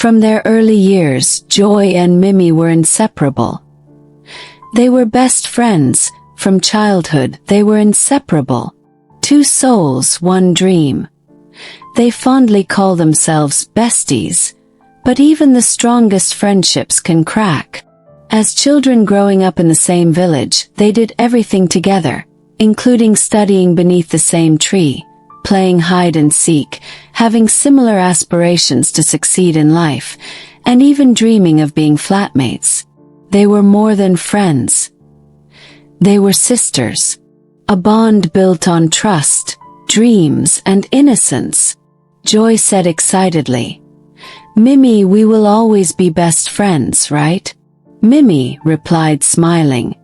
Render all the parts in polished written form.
From their early years, Joy and Mimmi were inseparable. They were best friends. From childhood, they were inseparable. Two souls, one dream. They fondly call themselves besties, but even the strongest friendships can crack. As children growing up in the same village, they did everything together, including studying beneath the same tree, playing hide and seek, having similar aspirations to succeed in life, and even dreaming of being flatmates. They were more than friends. They were sisters. A bond built on trust, dreams, and innocence. Joy said excitedly, "Mimmi, we will always be best friends, right?" Mimmi replied smiling,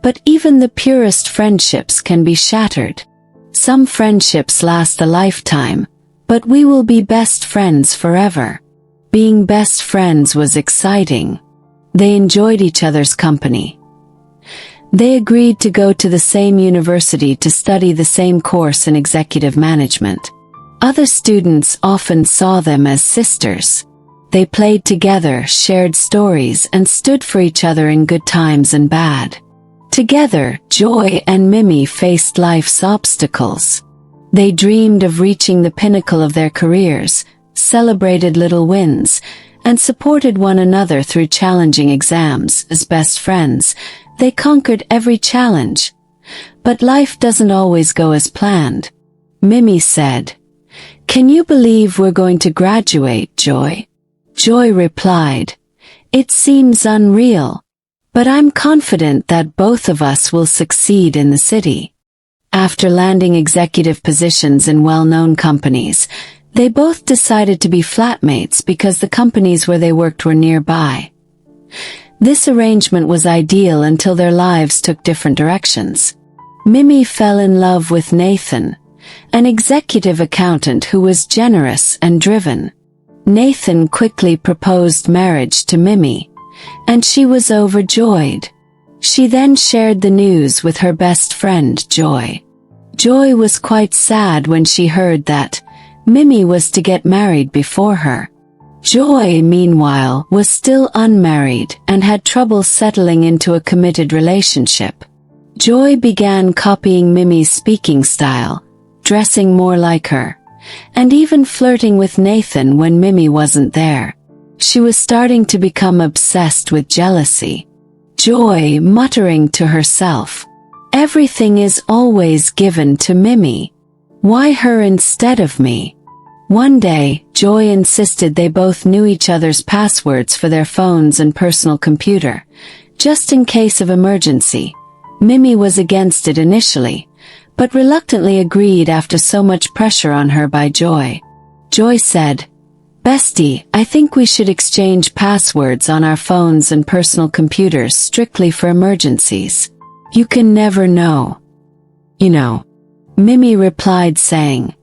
"But even the purest friendships can be shattered. Some friendships last a lifetime, but we will be best friends forever." Being best friends was exciting. They enjoyed each other's company. They agreed to go to the same university to study the same course in executive management. Other students often saw them as sisters. They played together, shared stories, and stood for each other in good times and bad. Together, Joy and Mimmi faced life's obstacles. They dreamed of reaching the pinnacle of their careers, celebrated little wins, and supported one another through challenging exams. As best friends, they conquered every challenge. But life doesn't always go as planned. Mimmi said, "Can you believe we're going to graduate, Joy?" Joy replied, "It seems unreal, but I'm confident that both of us will succeed in the city." After landing executive positions in well-known companies, they both decided to be flatmates because the companies where they worked were nearby. This arrangement was ideal until their lives took different directions. Mimmi fell in love with Nathan, an executive accountant who was generous and driven. Nathan quickly proposed marriage to Mimmi, and she was overjoyed. She then shared the news with her best friend, Joy. Joy was quite sad when she heard that Mimmi was to get married before her. Joy, meanwhile, was still unmarried and had trouble settling into a committed relationship. Joy began copying Mimi's speaking style, dressing more like her, and even flirting with Nathan when Mimmi wasn't there. She was starting to become obsessed with jealousy. Joy, muttering to herself, "Everything is always given to Mimmi. Why her instead of me?" One day, Joy insisted they both knew each other's passwords for their phones and personal computer, just in case of emergency. Mimmi was against it initially, but reluctantly agreed after so much pressure on her by Joy. Joy said, "Bestie, I think we should exchange passwords on our phones and personal computers strictly for emergencies. You can never know. You know." Mimmi replied saying,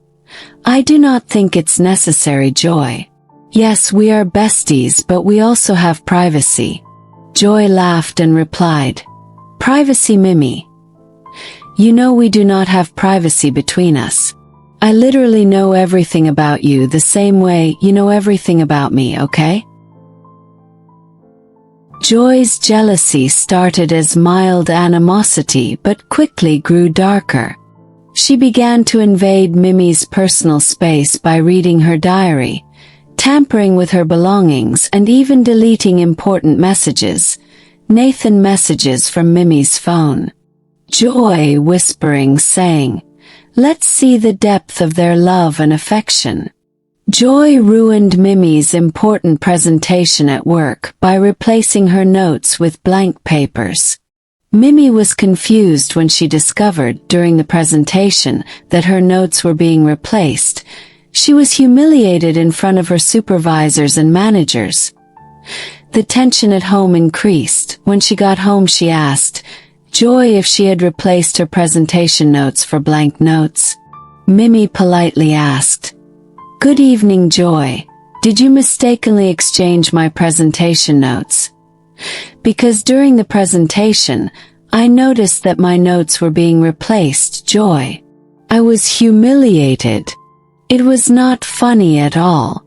"I do not think it's necessary, Joy. Yes, we are besties, but we also have privacy." Joy laughed and replied, "Privacy, Mimmi? You know we do not have privacy between us. I literally know everything about you the same way you know everything about me, okay?" Joy's jealousy started as mild animosity but quickly grew darker. She began to invade Mimi's personal space by reading her diary, tampering with her belongings, and even deleting important messages, Nathan messages from Mimi's phone. Joy whispering, saying, "Let's see the depth of their love and affection." Joy ruined Mimi's important presentation at work by replacing her notes with blank papers. Mimmi was confused when she discovered during the presentation that her notes were being replaced. She was humiliated in front of her supervisors and managers. The tension at home increased. When she got home, she asked Joy if she had replaced her presentation notes for blank notes. Mimmi politely asked, "Good evening, Joy. Did you mistakenly exchange my presentation notes? Because during the presentation, I noticed that my notes were being replaced, Joy. I was humiliated. It was not funny at all."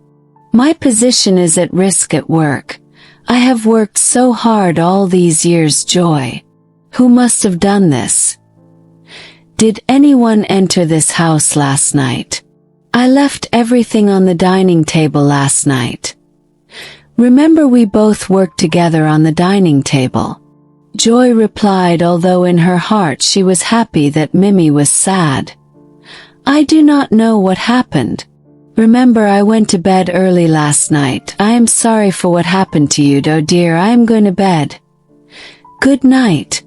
My position is at risk at work. I have worked so hard all these years, Joy. Who must have done this? Did anyone enter this house last night? I left everything on the dining table last night. Remember, we both worked together on the dining table. Joy replied, although in her heart she was happy that Mimmi was sad. I do not know what happened. Remember, I went to bed early last night. I am sorry for what happened to you, oh dear. I am going to bed. Good night.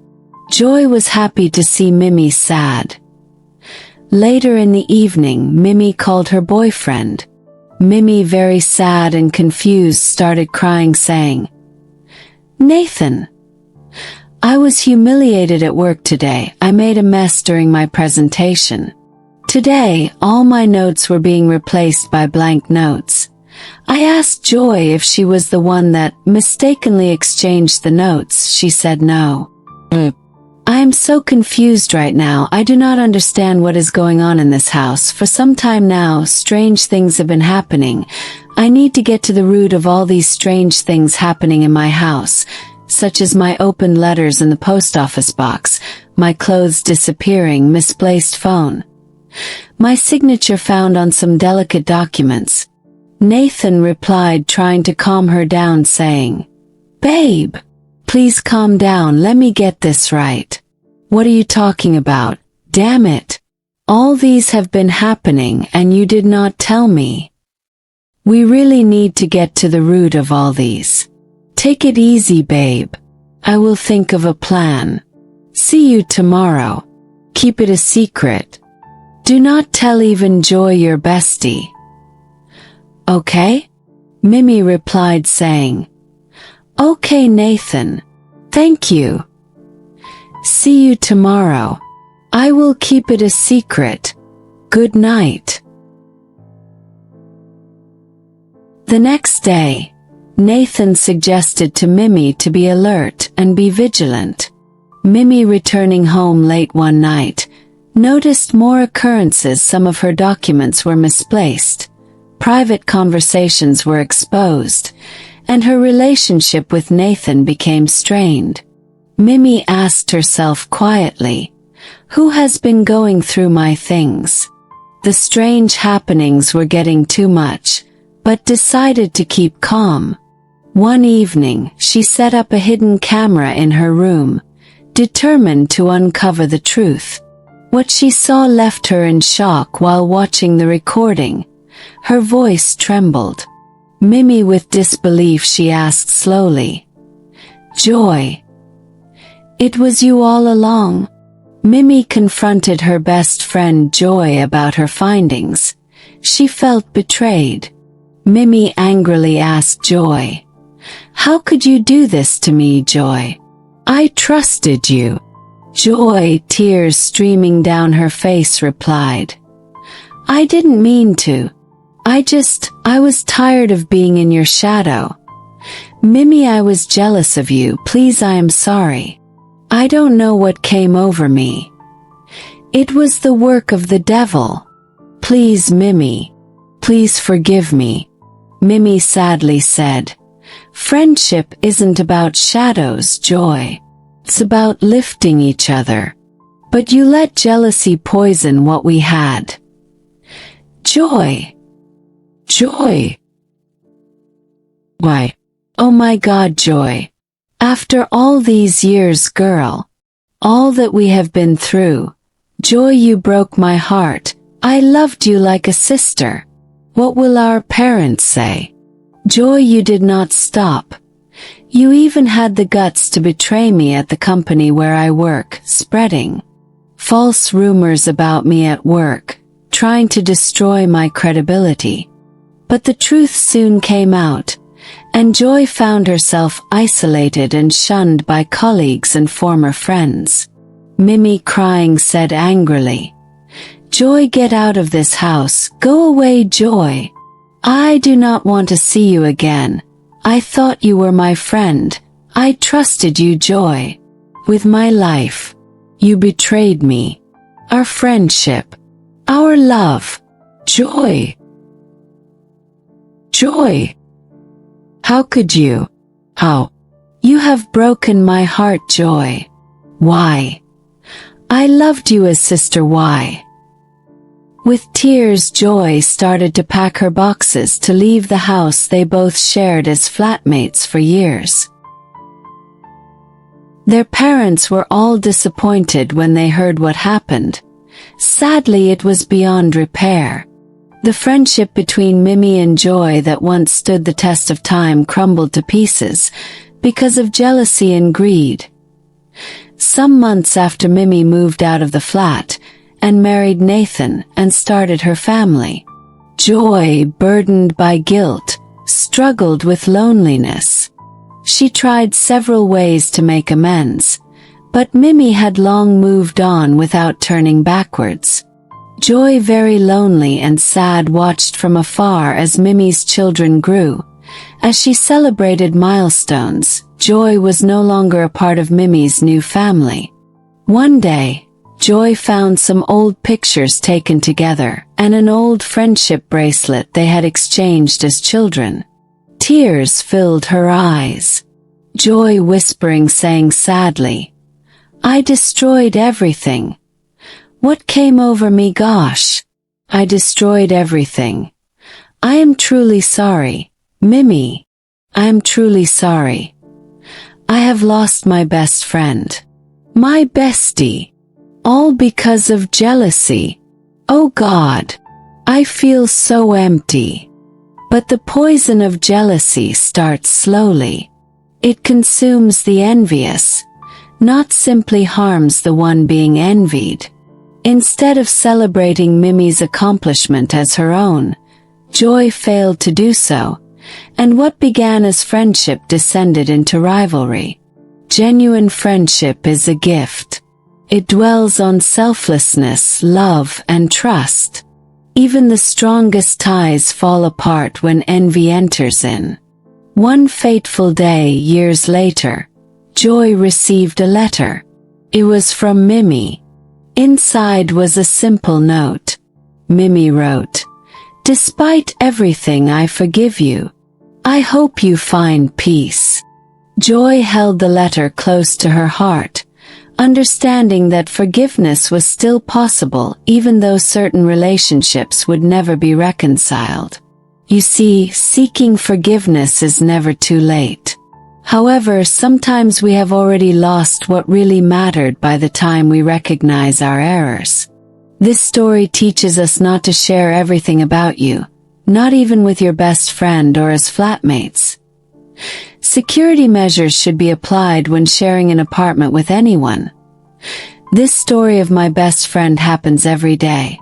Joy was happy to see Mimmi sad. Later in the evening, Mimmi called her boyfriend. Mimmi, very sad and confused, started crying, saying, Nathan, I was humiliated at work today. I made a mess during my presentation. Today, all my notes were being replaced by blank notes. I asked Joy if she was the one that mistakenly exchanged the notes. She said no. I am so confused right now. I do not understand what is going on in this house. For some time now, strange things have been happening. I need to get to the root of all these strange things happening in my house, such as my open letters in the post office box, my clothes disappearing, misplaced phone, my signature found on some delicate documents. Nathan replied, trying to calm her down, saying, Babe, please calm down, let me get this right. What are you talking about? Damn it. All these have been happening and you did not tell me. We really need to get to the root of all these. Take it easy, babe. I will think of a plan. See you tomorrow. Keep it a secret. Do not tell even Joy, your bestie. Okay? Mimmi replied, saying, Okay, Nathan. Thank you. See you tomorrow. I will keep it a secret. Good night. The next day, Nathan suggested to Mimmi to be alert and be vigilant. Mimmi, returning home late one night, noticed more occurrences. Some of her documents were misplaced, private conversations were exposed, and her relationship with Nathan became strained. Mimmi asked herself quietly, who has been going through my things? The strange happenings were getting too much, but decided to keep calm. One evening, she set up a hidden camera in her room, determined to uncover the truth. What she saw left her in shock. While watching the recording, her voice trembled. Mimmi, with disbelief, she asked slowly, Joy, it was you all along? Mimmi confronted her best friend Joy about her findings. She felt betrayed. Mimmi angrily asked Joy, How could you do this to me, Joy? I trusted you. Joy, tears streaming down her face, replied, I didn't mean to. I was tired of being in your shadow. Mimmi, I was jealous of you. Please, I am sorry. I don't know what came over me. It was the work of the devil. Please, Mimmi. Please forgive me. Mimmi sadly said, Friendship isn't about shadows, Joy. It's about lifting each other. But you let jealousy poison what we had. Joy. Joy. Why? Oh my God, Joy. After all these years, girl. All that we have been through. Joy, you broke my heart. I loved you like a sister. What will our parents say? Joy, you did not stop. You even had the guts to betray me at the company where I work, spreading false rumors about me at work, trying to destroy my credibility. But the truth soon came out, and Joy found herself isolated and shunned by colleagues and former friends. Mimmi, crying, said angrily, Joy, get out of this house. Go away, Joy. I do not want to see you again. I thought you were my friend. I trusted you, Joy. With my life. You betrayed me. Our friendship. Our love. Joy. Joy! How could you? How? You have broken my heart, Joy. Why? I loved you as sister, why? With tears, Joy started to pack her boxes to leave the house they both shared as flatmates for years. Their parents were all disappointed when they heard what happened. Sadly, it was beyond repair. The friendship between Mimmi and Joy that once stood the test of time crumbled to pieces because of jealousy and greed. Some months after Mimmi moved out of the flat and married Nathan and started her family, Joy, burdened by guilt, struggled with loneliness. She tried several ways to make amends, but Mimmi had long moved on without turning backwards. Joy, very lonely and sad, watched from afar as Mimi's children grew. As she celebrated milestones, Joy was no longer a part of Mimi's new family. One day, Joy found some old pictures taken together and an old friendship bracelet they had exchanged as children. Tears filled her eyes. Joy, whispering, saying sadly, "I destroyed everything. What came over me, gosh? I destroyed everything. I am truly sorry, Mimmi. I am truly sorry. I have lost my best friend. My bestie. All because of jealousy. Oh God, I feel so empty." But the poison of jealousy starts slowly. It consumes the envious, not simply harms the one being envied. Instead of celebrating Mimi's accomplishment as her own, Joy failed to do so, and what began as friendship descended into rivalry. Genuine friendship is a gift. It dwells on selflessness, love, and trust. Even the strongest ties fall apart when envy enters in. One fateful day, years later, Joy received a letter. It was from Mimmi. Inside was a simple note. Mimmi wrote, "Despite everything, I forgive you. I hope you find peace." Joy held the letter close to her heart, understanding that forgiveness was still possible even though certain relationships would never be reconciled. You see, seeking forgiveness is never too late. However, sometimes we have already lost what really mattered by the time we recognize our errors. This story teaches us not to share everything about you, not even with your best friend or as flatmates. Security measures should be applied when sharing an apartment with anyone. This story of my best friend happens every day.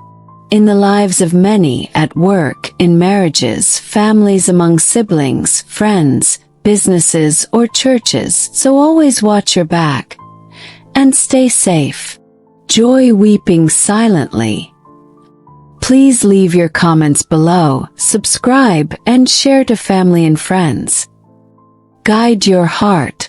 In the lives of many, at work, in marriages, families, among siblings, friends, businesses, or churches, so always watch your back. And stay safe. Joy, weeping silently. Please leave your comments below, subscribe, and share to family and friends. Guide your heart.